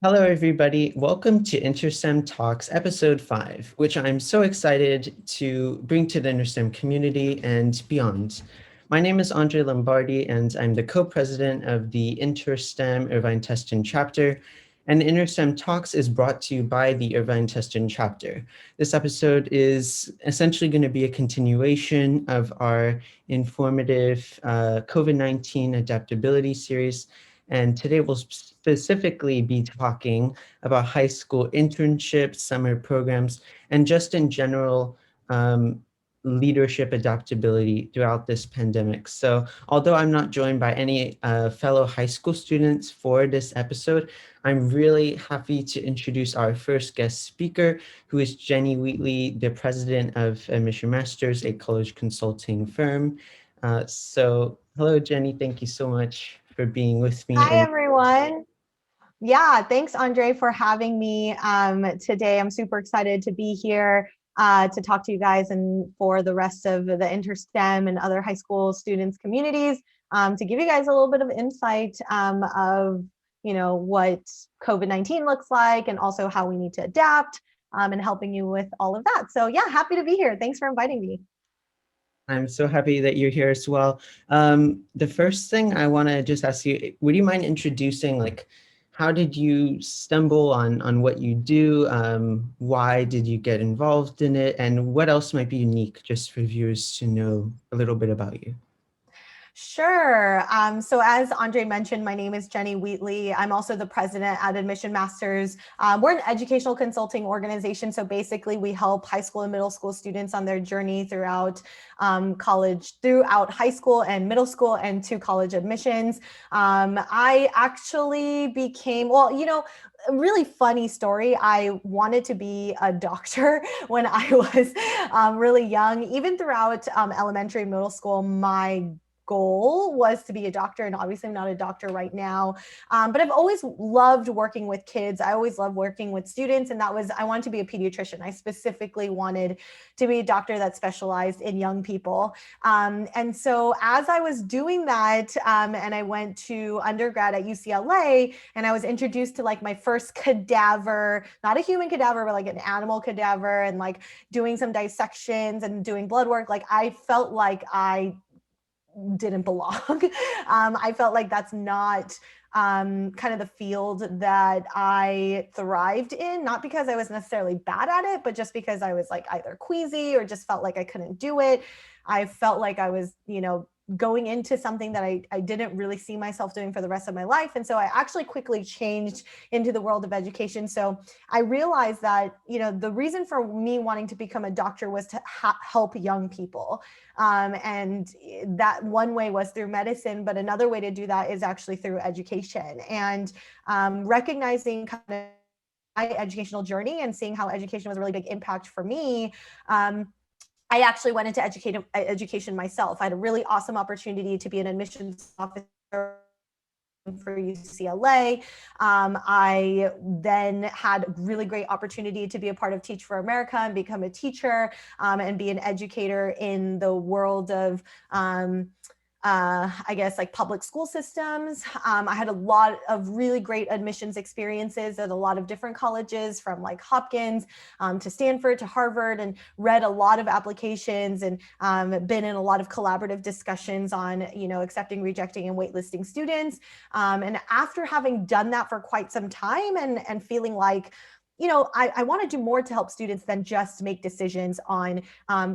Hello, everybody. Welcome to InterSTEM Talks, episode 5, which I'm so excited to bring to the InterSTEM community and beyond. My name is Andre Lombardi, and I'm the co-president of the InterSTEM Irvine-Tustin chapter. And InterSTEM Talks is brought to you by the Irvine-Tustin chapter. This episode is essentially going to be a continuation of our informative COVID-19 Adaptability series. And today we'll specifically be talking about high school internships, summer programs, and just in general, leadership adaptability throughout this pandemic. So although I'm not joined by any fellow high school students for this episode, I'm really happy to introduce our first guest speaker, who is Jenny Wheatley, the president of Admission Masters, a college consulting firm. Hello, Jenny. Thank you so much for being with me. Hi, And everyone. Yeah, thanks, Andre, for having me today. I'm super excited to be here to talk to you guys and for the rest of the InterSTEM and other high school students communities to give you guys a little bit of insight of, what COVID-19 looks like and also how we need to adapt and helping you with all of that. So yeah, happy to be here. Thanks for inviting me. I'm so happy that you're here as well. The first thing I want to just ask you, would you mind introducing, like, how did you stumble on what you do? Why did you get involved in it? And what else might be unique just for viewers to know a little bit about you? Sure. So as Andre mentioned, my name is Jenny Wheatley. I'm also the president at Admission Masters. We're an educational consulting organization. So basically we help high school and middle school students on their journey throughout college, throughout high school and middle school and to college admissions. I actually became, a really funny story. I wanted to be a doctor when I was really young. Even throughout elementary and middle school, my goal was to be a doctor, and obviously I'm not a doctor right now, but I've always loved working with kids. I always loved working with students, and I wanted to be a pediatrician. I specifically wanted to be a doctor that specialized in young people. And so as I was doing that, and I went to undergrad at UCLA, and I was introduced to like my first cadaver, not a human cadaver, but like an animal cadaver, and like doing some dissections and doing blood work. Like I felt like I didn't belong. I felt like that's not kind of the field that I thrived in, not because I was necessarily bad at it, but just because I was like either queasy or just felt like I couldn't do it. I felt like I was, going into something that I didn't really see myself doing for the rest of my life. And so I actually quickly changed into the world of education. So I realized that, the reason for me wanting to become a doctor was to help young people. And that one way was through medicine, but another way to do that is actually through education and recognizing kind of my educational journey and seeing how education was a really big impact for me. I actually went into education myself. I had a really awesome opportunity to be an admissions officer for UCLA. I then had a really great opportunity to be a part of Teach for America and become a teacher and be an educator in the world of I guess like public school systems. I had a lot of really great admissions experiences at a lot of different colleges, from like Hopkins to Stanford to Harvard, and read a lot of applications and been in a lot of collaborative discussions on, accepting, rejecting, and waitlisting students. And after having done that for quite some time and feeling like, I want to do more to help students than just make decisions on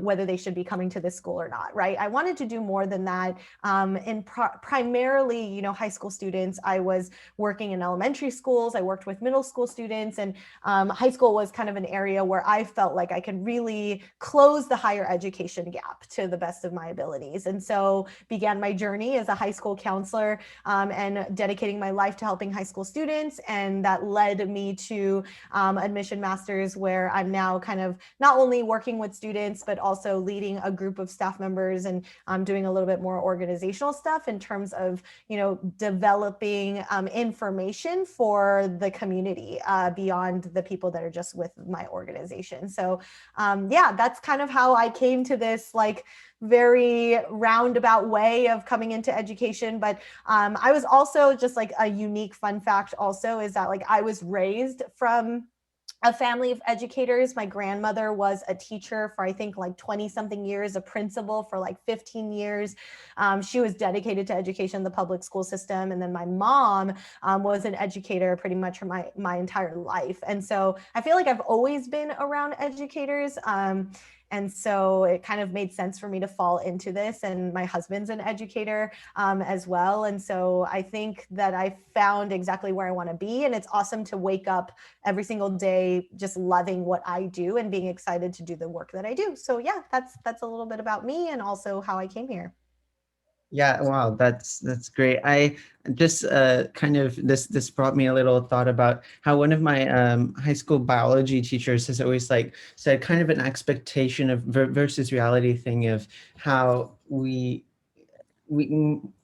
whether they should be coming to this school or not, right? I wanted to do more than that. And primarily, high school students, I was working in elementary schools. I worked with middle school students, and high school was kind of an area where I felt like I could really close the higher education gap to the best of my abilities. And so began my journey as a high school counselor and dedicating my life to helping high school students. And that led me to Admission Masters, where I'm now kind of not only working with students, but also leading a group of staff members and doing a little bit more organizational stuff in terms of, developing information for the community beyond the people that are just with my organization. So yeah, that's kind of how I came to this like very roundabout way of coming into education. But I was also just like a unique fun fact also is that like I was raised from a family of educators. My grandmother was a teacher for, I think, like 20 something years, a principal for like 15 years. She was dedicated to education in the public school system. And then my mom was an educator pretty much for my entire life. And so I feel like I've always been around educators. And so it kind of made sense for me to fall into this. And my husband's an educator as well. And so I think that I found exactly where I want to be. And it's awesome to wake up every single day just loving what I do and being excited to do the work that I do. So yeah, that's a little bit about me and also how I came here. Yeah, wow, that's great. I just kind of this brought me a little thought about how one of my high school biology teachers has always like said kind of an expectation of versus reality thing of how we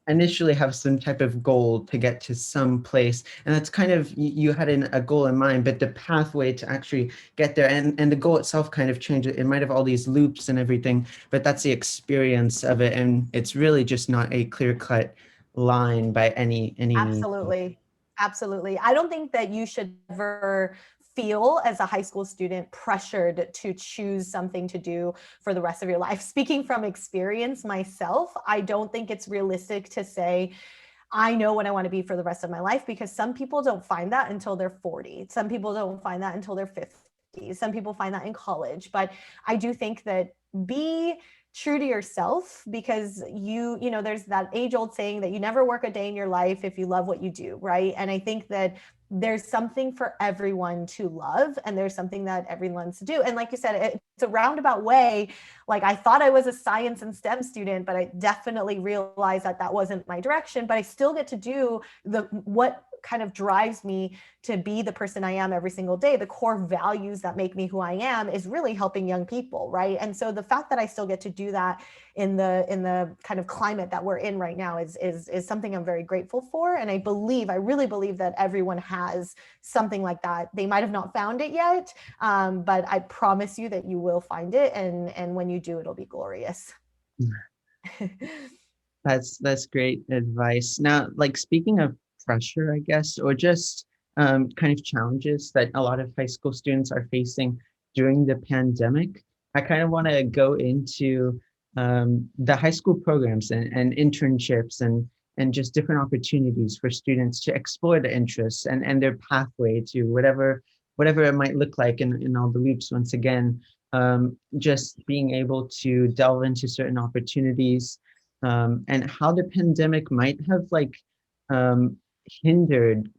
initially have some type of goal to get to some place, and that's kind of you had a goal in mind, but the pathway to actually get there and the goal itself kind of changed. It might have all these loops and everything, but that's the experience of it, and it's really just not a clear-cut line by any means. Absolutely. Absolutely. I don't think that you should ever feel as a high school student pressured to choose something to do for the rest of your life. Speaking from experience myself, I don't think it's realistic to say, I know what I want to be for the rest of my life, because some people don't find that until they're 40. Some people don't find that until they're 50. Some people find that in college. But I do think that be true to yourself, because you know, there's that age old saying that you never work a day in your life if you love what you do, right? And I think that there's something for everyone to love, and there's something that everyone's to do. And like you said, it's a roundabout way. Like I thought I was a science and STEM student, but I definitely realized that that wasn't my direction. But I still get to do what kind of drives me to be the person I am every single day. The core values that make me who I am is really helping young people, right? And so the fact that I still get to do that in the kind of climate that we're in right now is something I'm very grateful for. And I really believe that everyone has something like that. They might have not found it yet, but I promise you that you will find it. And when you do, it'll be glorious. That's great advice. Now, like speaking of pressure, I guess, or just kind of challenges that a lot of high school students are facing during the pandemic, I kind of want to go into the high school programs and internships and just different opportunities for students to explore the interests and their pathway to whatever it might look like in all the loops. Once again, just being able to delve into certain opportunities, and how the pandemic might have like hindered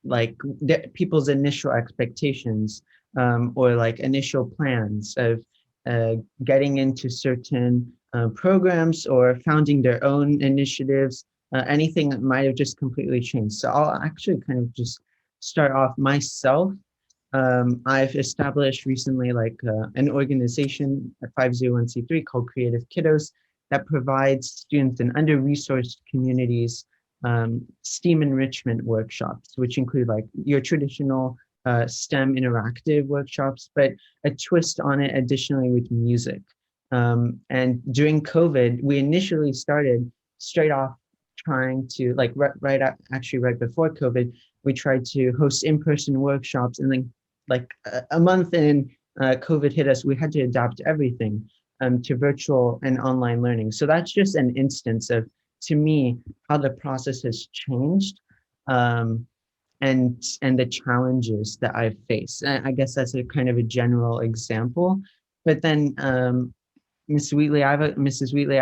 like people's initial expectations, or like initial plans of getting into certain programs or founding their own initiatives, anything that might have just completely changed. So I'll actually kind of just start off myself. I've established recently like an organization, a 501c3 called Creative Kiddos, that provides students in under-resourced communities STEAM enrichment workshops, which include like your traditional STEM interactive workshops, but a twist on it additionally with music. And during COVID, we initially started straight off trying to like actually right before COVID, we tried to host in-person workshops, and then like a month in, COVID hit us. We had to adapt everything to virtual and online learning. So that's just an instance of, to me, how the process has changed, and the challenges that I've faced. And I guess that's a kind of a general example. But then, Mrs. Wheatley, I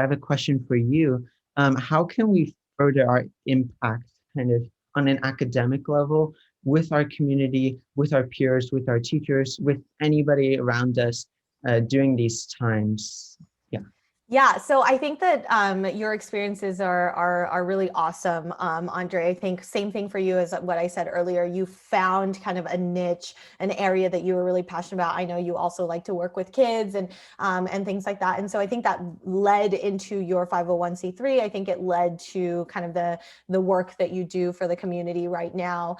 have a question for you. How can we further our impact kind of on an academic level with our community, with our peers, with our teachers, with anybody around us during these times? Yeah. Yeah, so I think that your experiences are really awesome, Andre. I think same thing for you as what I said earlier. You found kind of a niche, an area that you were really passionate about. I know you also like to work with kids and things like that. And so I think that led into your 501c3. I think it led to kind of the work that you do for the community right now.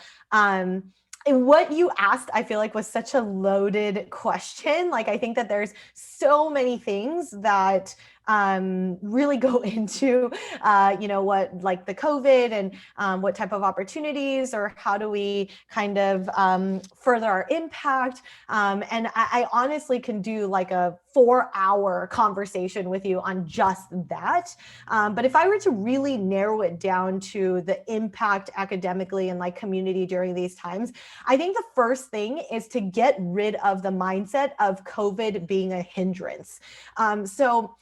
what you asked, I feel like was such a loaded question. Like, I think that there's so many things that really go into, what like the COVID and what type of opportunities or how do we kind of further our impact. And I honestly can do like a 4-hour conversation with you on just that. But if I were to really narrow it down to the impact academically and like community during these times, I think the first thing is to get rid of the mindset of COVID being a hindrance. So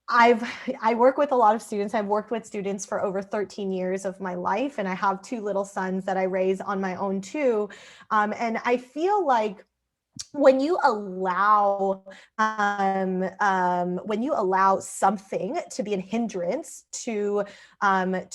I work with a lot of students. I've worked with students for over 13 years of my life, and I have 2 little sons that I raise on my own too. And I feel like when you allow something to be a hindrance to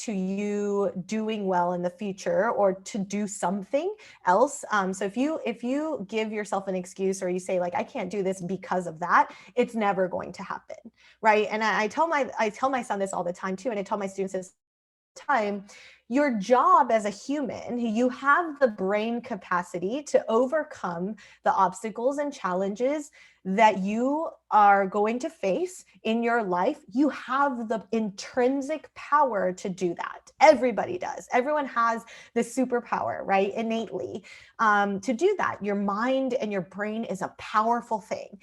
you doing well in the future or to do something else, so if you give yourself an excuse or you say like I can't do this because of that, it's never going to happen, right? And I tell my son this all the time too, and I tell my students this time. Your job as a human, you have the brain capacity to overcome the obstacles and challenges that you are going to face in your life. You have the intrinsic power to do that. Everybody does. Everyone has this superpower, right? Innately, to do that. Your mind and your brain is a powerful thing.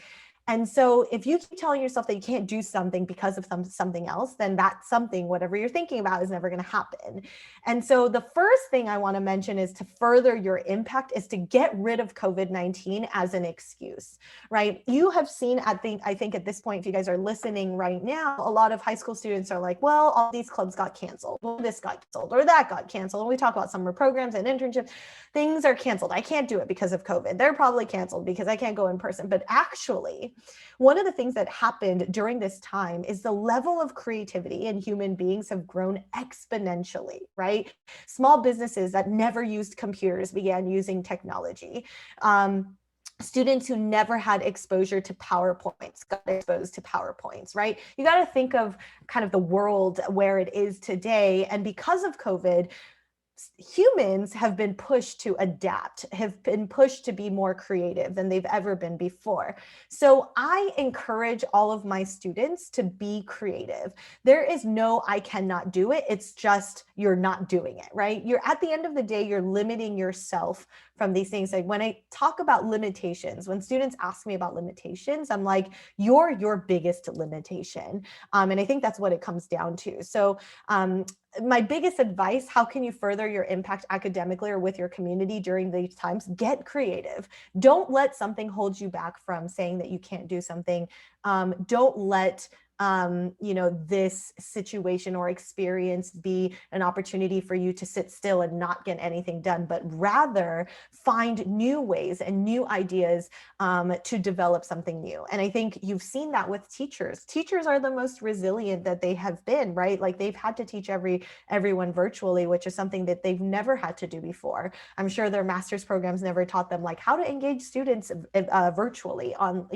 And so if you keep telling yourself that you can't do something because of something else, then that something, whatever you're thinking about, is never going to happen. And so the first thing I want to mention is to further your impact is to get rid of COVID-19 as an excuse, right? You have seen, I think at this point, if you guys are listening right now, a lot of high school students are like, well, all these clubs got canceled. Well, this got canceled or that got canceled. And we talk about summer programs and internships. Things are canceled. I can't do it because of COVID. They're probably canceled because I can't go in person. But actually, one of the things that happened during this time is the level of creativity in human beings have grown exponentially, right? Small businesses that never used computers began using technology. Students who never had exposure to PowerPoints got exposed to PowerPoints, right? You got to think of kind of the world where it is today. And because of COVID, humans have been pushed to adapt, have been pushed to be more creative than they've ever been before. So I encourage all of my students to be creative. There is no, I cannot do it. It's just, you're not doing it, right? You're at the end of the day, you're limiting yourself from these things. Like when I talk about limitations, when students ask me about limitations, I'm like, you're your biggest limitation. And I think that's what it comes down to. So my biggest advice, how can you further your impact academically or with your community during these times? Get creative. Don't let something hold you back from saying that you can't do something. Don't let this situation or experience be an opportunity for you to sit still and not get anything done, but rather find new ways and new ideas to develop something new. And I think you've seen that with teachers. Teachers are the most resilient that they have been, right? Like they've had to teach everyone virtually, which is something that they've never had to do before. I'm sure their master's programs never taught them like how to engage students virtually on,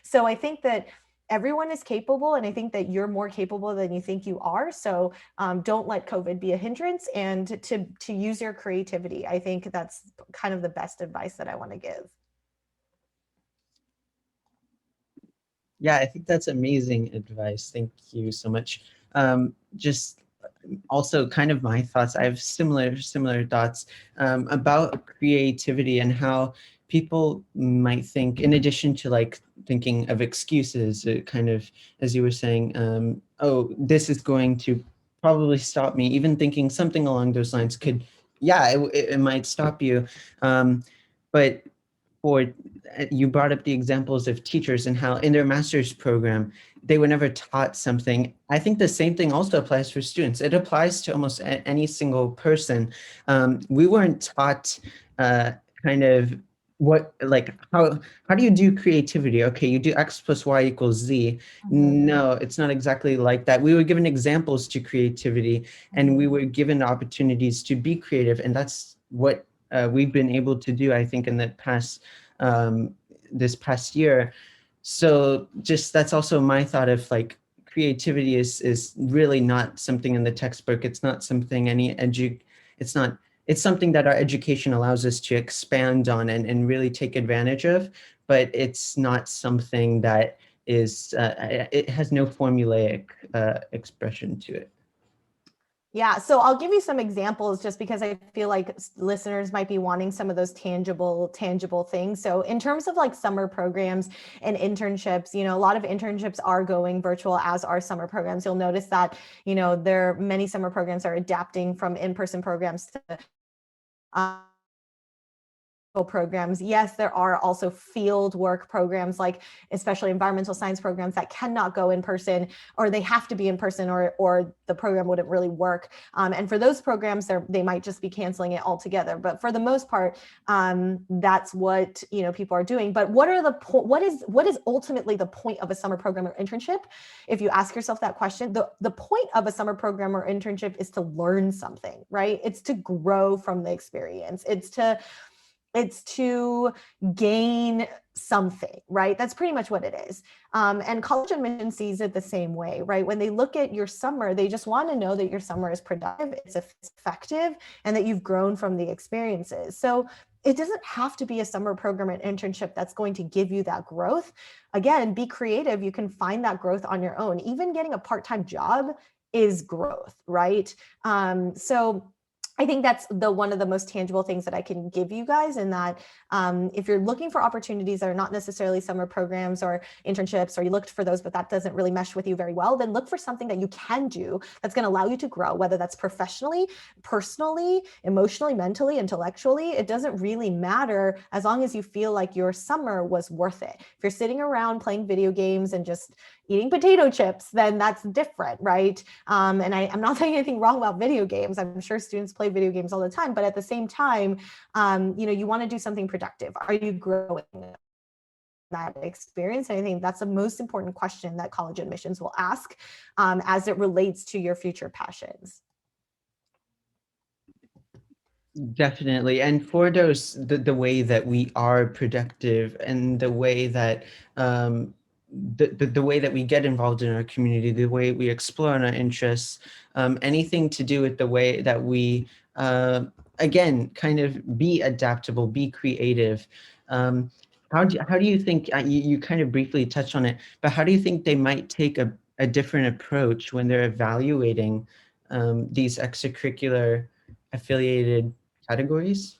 so I think that everyone is capable, and I think that you're more capable than you think you are. So don't let COVID be a hindrance, and to use your creativity. I think that's kind of the best advice that I want to give. Yeah, I think that's amazing advice. Thank you so much. Just also kind of my thoughts. I have similar thoughts about creativity and how people might think, in addition to like thinking of excuses, kind of, as you were saying, oh, this is going to probably stop me. Even thinking something along those lines could, yeah, it might stop you. But for you brought up the examples of teachers and how in their master's program, they were never taught something. I think the same thing also applies for students. It applies to almost any single person. We weren't taught kind of how do you do creativity? Okay, you do X plus Y equals Z. No, it's not exactly like that. We were given examples to creativity, and we were given opportunities to be creative, and that's what we've been able to do, I think, in the past this past year. So just that's also my thought of like creativity is really not something in the textbook. It's not something it's not it's something that our education allows us to expand on and really take advantage of, but it's not something that is, it has no formulaic expression to it. Yeah, so I'll give you some examples just because I feel like listeners might be wanting some of those tangible things. So in terms of like summer programs and internships, you know, a lot of internships are going virtual, as are summer programs. You'll notice that, you know, many summer programs are adapting from in-person programs to programs. Yes, there are also field work programs, like especially environmental science programs that cannot go in person, or they have to be in person, or the program wouldn't really work. And for those programs, they might just be canceling it altogether. But for the most part, that's what, you know, people are doing. But what is ultimately the point of a summer program or internship? If you ask yourself that question, the point of a summer program or internship is to learn something, right? It's to grow from the experience. It's to gain something, right? That's pretty much what it is. And college admission sees it the same way, right? When they look at your summer, they just want to know that your summer is productive, it's effective, and that you've grown from the experiences. So it doesn't have to be a summer program or internship that's going to give you that growth. Again, be creative. You can find that growth on your own. Even getting a part-time job is growth, right? So I think that's one of the most tangible things that I can give you guys, in that if you're looking for opportunities that are not necessarily summer programs or internships, or you looked for those, but that doesn't really mesh with you very well, then look for something that you can do that's going to allow you to grow, whether that's professionally, personally, emotionally, mentally, intellectually. It doesn't really matter, as long as you feel like your summer was worth it. If you're sitting around playing video games and just eating potato chips, then that's different, right? And I'm not saying anything wrong about video games. I'm sure students play video games all the time, but at the same time, you know, you want to do something productive. Are you growing that experience? And I think that's the most important question that college admissions will ask as it relates to your future passions. Definitely. And for those, the way that we are productive, and the way that the way that we get involved in our community, the way we explore our interests, anything to do with the way that we, again, kind of be adaptable, be creative. How do you think, you kind of briefly touched on it, but how do you think they might take a different approach when they're evaluating these extracurricular affiliated categories?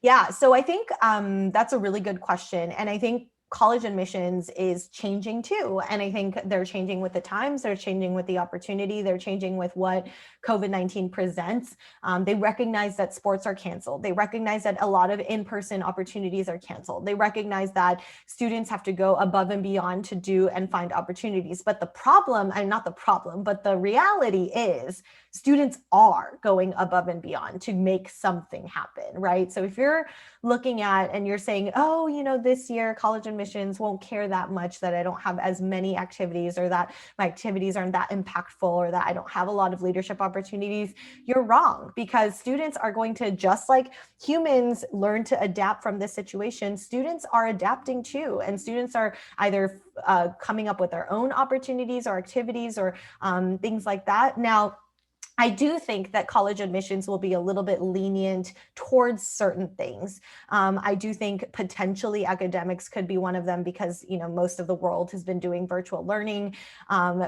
Yeah, so I think that's a really good question. And I think college admissions is changing too. And I think they're changing with the times, they're changing with the opportunity, they're changing with what COVID-19 presents. They recognize that sports are canceled. They recognize that a lot of in-person opportunities are canceled. They recognize that students have to go above and beyond to do and find opportunities. But the problem, and not the problem, but the reality is students are going above and beyond to make something happen, right? So if you're looking at and you're saying, oh, you know, this year college admissions won't care that much that I don't have as many activities, or that my activities aren't that impactful, or that I don't have a lot of leadership opportunities, you're wrong, because students are going to, just like humans learn to adapt from this situation, students are adapting too. And students are either coming up with their own opportunities or activities or things like that. Now, I do think that college admissions will be a little bit lenient towards certain things. I do think potentially academics could be one of them, because, you know, most of the world has been doing virtual learning.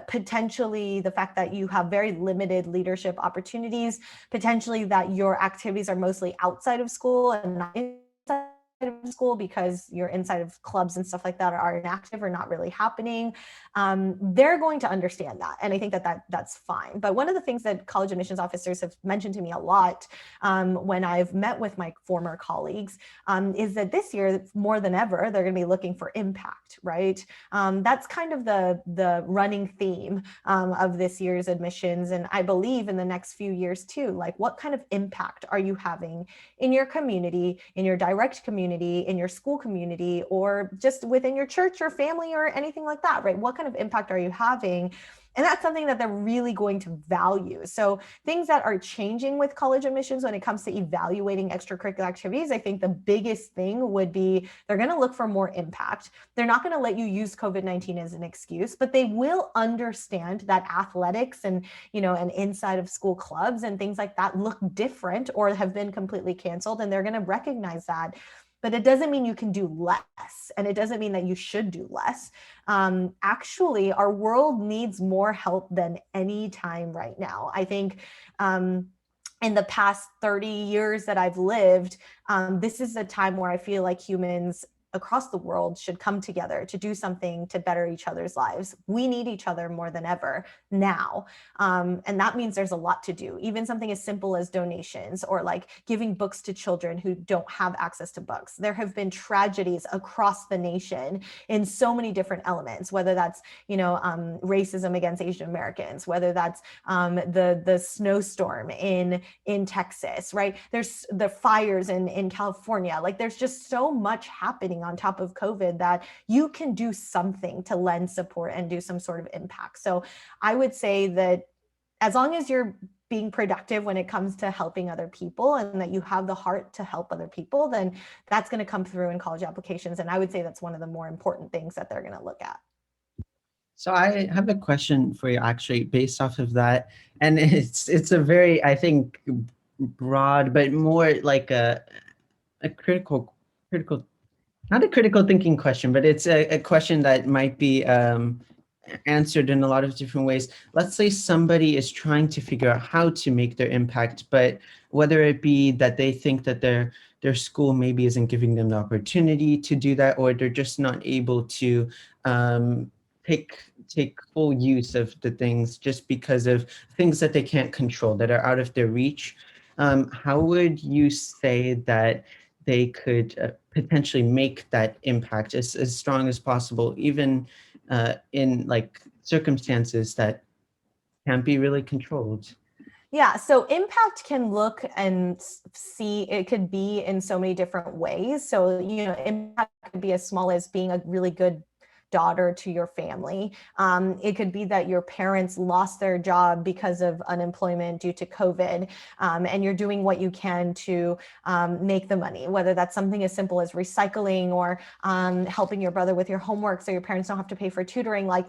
Potentially the fact that you have very limited leadership opportunities, potentially that your activities are mostly outside of school and not inside of school, because you're inside of clubs and stuff like that are inactive or not really happening. They're going to understand that. And I think that's fine. But one of the things that college admissions officers have mentioned to me a lot when I've met with my former colleagues is that this year, more than ever, they're going to be looking for impact, right? That's kind of the running theme of this year's admissions. And I believe in the next few years too, like, what kind of impact are you having in your community, in your direct community, in your school community, or just within your church or family or anything like that, right? What kind of impact are you having? And that's something that they're really going to value. So things that are changing with college admissions when it comes to evaluating extracurricular activities, I think the biggest thing would be they're going to look for more impact. They're not going to let you use COVID-19 as an excuse, but they will understand that athletics and, and inside of school clubs and things like that look different or have been completely canceled. And they're going to recognize that. But it doesn't mean you can do less, and it doesn't mean that you should do less. Actually, our world needs more help than any time right now. I think in the past 30 years that I've lived, this is a time where I feel like humans across the world should come together to do something to better each other's lives. We need each other more than ever now. And that means there's a lot to do, even something as simple as donations or like giving books to children who don't have access to books. There have been tragedies across the nation in so many different elements, whether that's, racism against Asian Americans, whether that's the snowstorm in Texas, right? There's the fires in California. Like there's just so much happening on top of COVID that you can do something to lend support and do some sort of impact. So I would say that as long as you're being productive when it comes to helping other people and that you have the heart to help other people, then that's going to come through in college applications. And I would say that's one of the more important things that they're going to look at. So I have a question for you actually based off of that. And it's a very, I think, broad, but more like a critical, not a critical thinking question, but it's a question that might be answered in a lot of different ways. Let's say somebody is trying to figure out how to make their impact, but whether it be that they think that their school maybe isn't giving them the opportunity to do that, or they're just not able to take full use of the things just because of things that they can't control that are out of their reach. How would you say that they could potentially make that impact as strong as possible, even in like circumstances that can't be really controlled? Yeah, so impact can look and see, it could be in so many different ways. So, impact could be as small as being a really good daughter to your family. It could be that your parents lost their job because of unemployment due to COVID, and you're doing what you can to make the money, whether that's something as simple as recycling or helping your brother with your homework so your parents don't have to pay for tutoring. Like,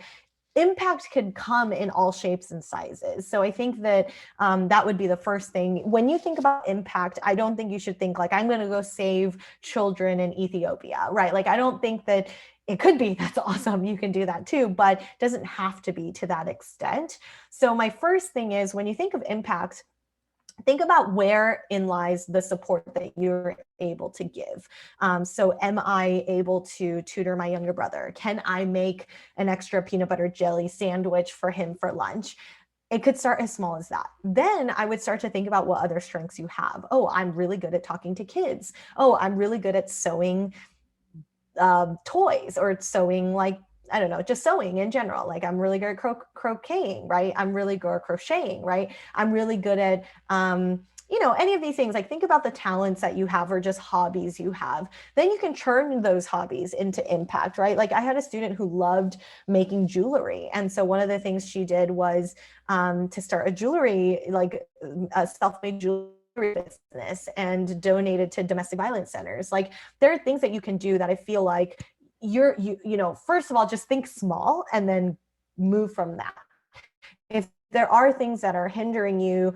impact could come in all shapes and sizes. So I think that that would be the first thing. When you think about impact, I don't think you should think like, I'm going to go save children in Ethiopia, right? Like, I don't think that it could be, that's awesome, you can do that too, but it doesn't have to be to that extent. So my first thing is, when you think of impact, think about wherein lies the support that you're able to give. So am I able to tutor my younger brother? Can I make an extra peanut butter jelly sandwich for him for lunch? It could start as small as that. Then I would start to think about what other strengths you have. Oh, I'm really good at talking to kids. Oh, I'm really good at sewing toys or sewing, like, I don't know, just sewing in general. Like, I'm really good at crocheting, right? I'm really good at crocheting, right? I'm really good at, any of these things. Like, think about the talents that you have or just hobbies you have. Then you can turn those hobbies into impact, right? Like, I had a student who loved making jewelry. And so one of the things she did was to start a jewelry, like a self-made jewelry business, and donated to domestic violence centers. Like, there are things that you can do that I feel like first of all, just think small and then move from that. If there are things that are hindering you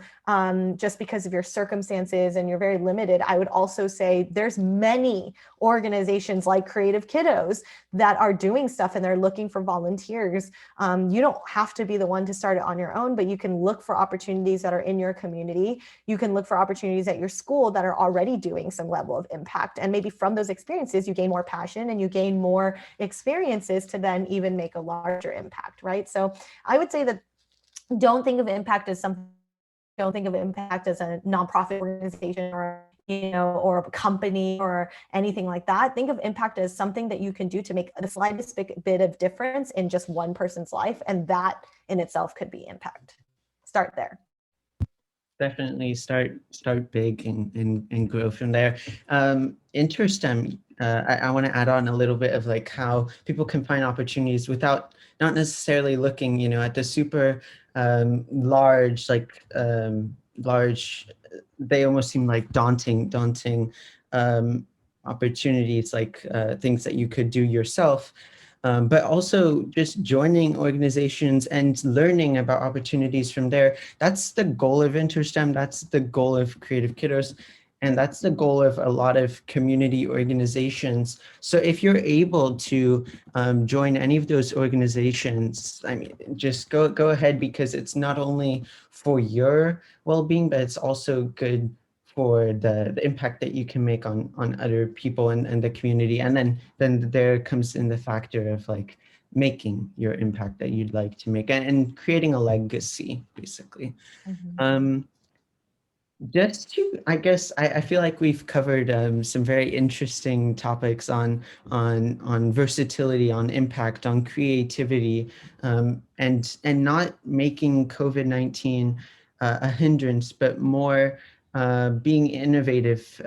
just because of your circumstances and you're very limited, I would also say there's many organizations like Creative Kiddos that are doing stuff and they're looking for volunteers. You don't have to be the one to start it on your own, but you can look for opportunities that are in your community. You can look for opportunities at your school that are already doing some level of impact. And maybe from those experiences, you gain more passion and you gain more experiences to then even make a larger impact, right? So I would say that don't think of impact as something, don't think of impact as a nonprofit organization or or a company or anything like that. Think of impact as something that you can do to make the slightest bit of difference in just one person's life, and that in itself could be impact. Start there. Definitely start big and grow from there. InterSTEM, I want to add on a little bit of like how people can find opportunities without not necessarily looking, at the super large, large, they almost seem like daunting opportunities, like things that you could do yourself. But also just joining organizations and learning about opportunities from there. That's the goal of InterSTEM. That's the goal of Creative Kiddos. And that's the goal of a lot of community organizations. So if you're able to join any of those organizations, I mean, just go ahead, because it's not only for your well-being, but it's also good for the impact that you can make on other people and the community. And then there comes in the factor of like making your impact that you'd like to make, and creating a legacy, basically. Just to, I guess, I feel like we've covered some very interesting topics on versatility, on impact, on creativity, and not making COVID-19 a hindrance, but more being innovative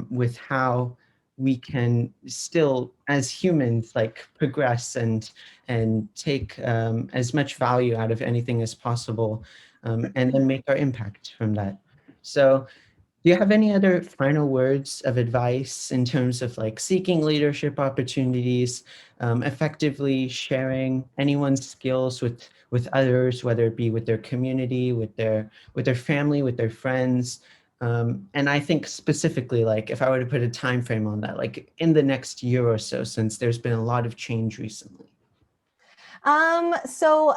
with how we can still, as humans, like progress and take as much value out of anything as possible, and then make our impact from that. So do you have any other final words of advice in terms of like seeking leadership opportunities, effectively sharing anyone's skills with others, whether it be with their community, with their family, with their friends? And I think specifically, like if I were to put a time frame on that, like in the next year or so, since there's been a lot of change recently. So,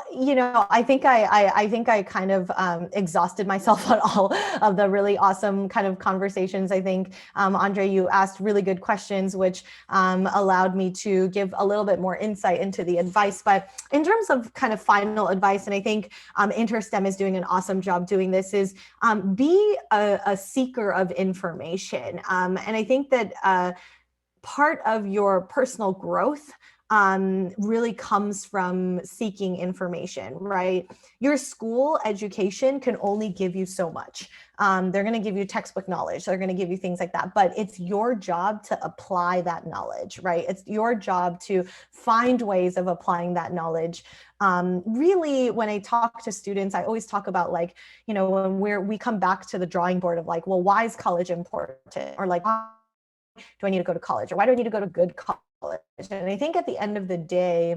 I think I kind of exhausted myself on all of the really awesome kind of conversations. I think, Andre, you asked really good questions, which allowed me to give a little bit more insight into the advice. But in terms of kind of final advice, and I think InterSTEM is doing an awesome job doing this, is be a seeker of information. And I think that part of your personal growth really comes from seeking information, right? Your school education can only give you so much. They're going to give you textbook knowledge. They're going to give you things like that, but it's your job to apply that knowledge, right? It's your job to find ways of applying that knowledge. Really, when I talk to students, I always talk about like, when we come back to the drawing board of like, well, why is college important? Or like, why do I need to go to college? Or why do I need to go to good college? And I think at the end of the day,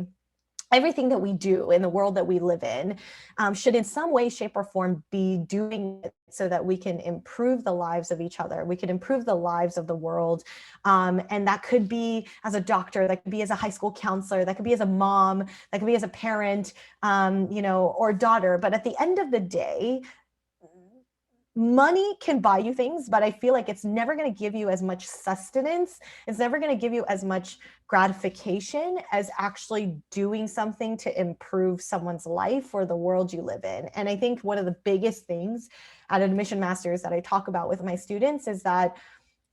everything that we do in the world that we live in should in some way, shape, or form be doing it so that we can improve the lives of each other. We can improve the lives of the world. And that could be as a doctor, that could be as a high school counselor, that could be as a mom, that could be as a parent, or daughter. But at the end of the day, money can buy you things, but I feel like it's never going to give you as much sustenance. It's never going to give you as much gratification as actually doing something to improve someone's life or the world you live in. And I think one of the biggest things at Admission Masters that I talk about with my students is that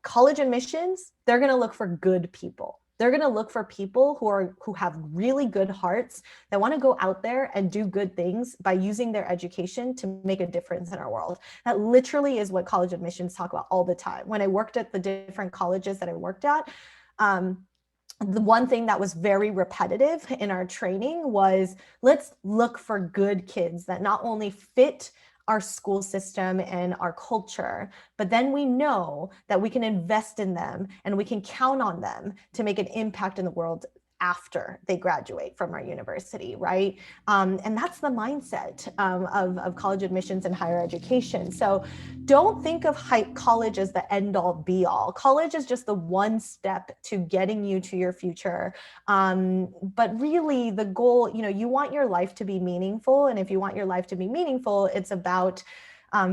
college admissions, they're going to look for good people. They're going to look for people who have really good hearts that want to go out there and do good things by using their education to make a difference in our world. That literally is what college admissions talk about all the time. When I worked at the different colleges that I worked at, the one thing that was very repetitive in our training was, let's look for good kids that not only fit our school system and our culture, but then we know that we can invest in them and we can count on them to make an impact in the world after they graduate from our university, right? And that's the mindset of college admissions and higher education. So don't think of college as the end all be all. College is just the one step to getting you to your future. But really the goal, you want your life to be meaningful. And if you want your life to be meaningful, it's about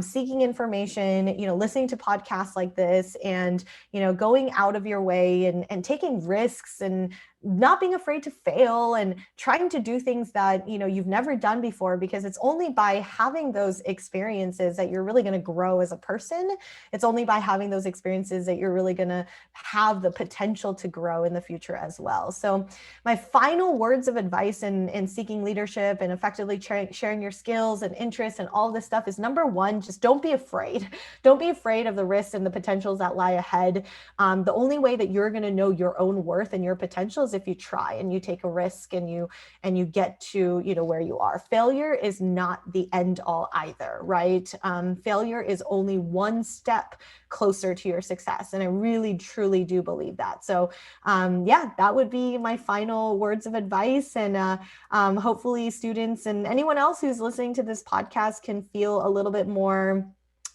seeking information, listening to podcasts like this, and, going out of your way and taking risks and not being afraid to fail and trying to do things that, you've never done before, because it's only by having those experiences that you're really going to grow as a person. It's only by having those experiences that you're really going to have the potential to grow in the future as well. So my final words of advice in seeking leadership and effectively sharing your skills and interests and all of this stuff is, number one, just don't be afraid. Don't be afraid of the risks and the potentials that lie ahead. The only way that you're going to know your own worth and your potential is if you try and you take a risk and you get to, where you are. Failure is not the end all either, right? Failure is only one step closer to your success. And I really, truly do believe that. So yeah, that would be my final words of advice. And hopefully students and anyone else who's listening to this podcast can feel a little bit more,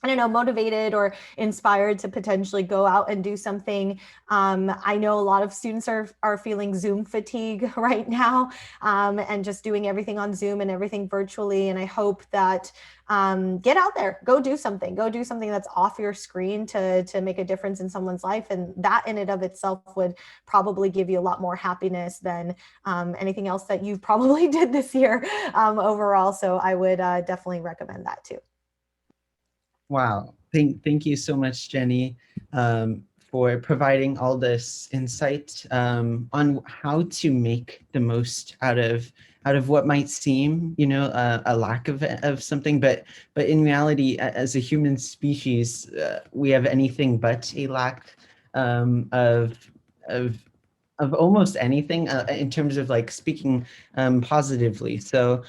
I don't know, motivated or inspired to potentially go out and do something. I know a lot of students are feeling Zoom fatigue right now, and just doing everything on Zoom and everything virtually. And I hope that get out there, go do something that's off your screen to make a difference in someone's life. And that in and of itself would probably give you a lot more happiness than anything else that you probably did this year overall. So I would definitely recommend that too. Wow. Thank you so much, Jenny, for providing all this insight on how to make the most out of what might seem, a lack of something, but in reality, as a human species, we have anything but a lack of almost anything in terms of like speaking positively. So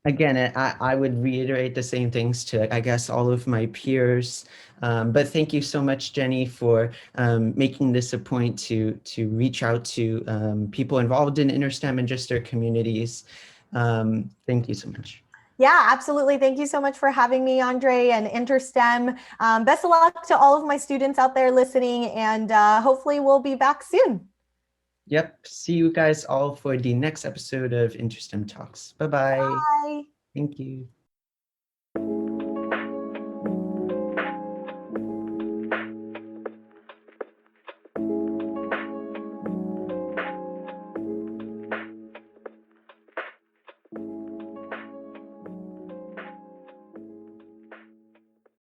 again, I would reiterate the same things to, I guess, all of my peers. But thank you so much, Jenny, for making this a point to reach out to people involved in InterSTEM and just their communities. Thank you so much. Yeah, absolutely. Thank you so much for having me, Andre, and InterSTEM. Best of luck to all of my students out there listening, and hopefully we'll be back soon. Yep. See you guys all for the next episode of InterSTEM Talks. Bye-bye. Bye. Thank you.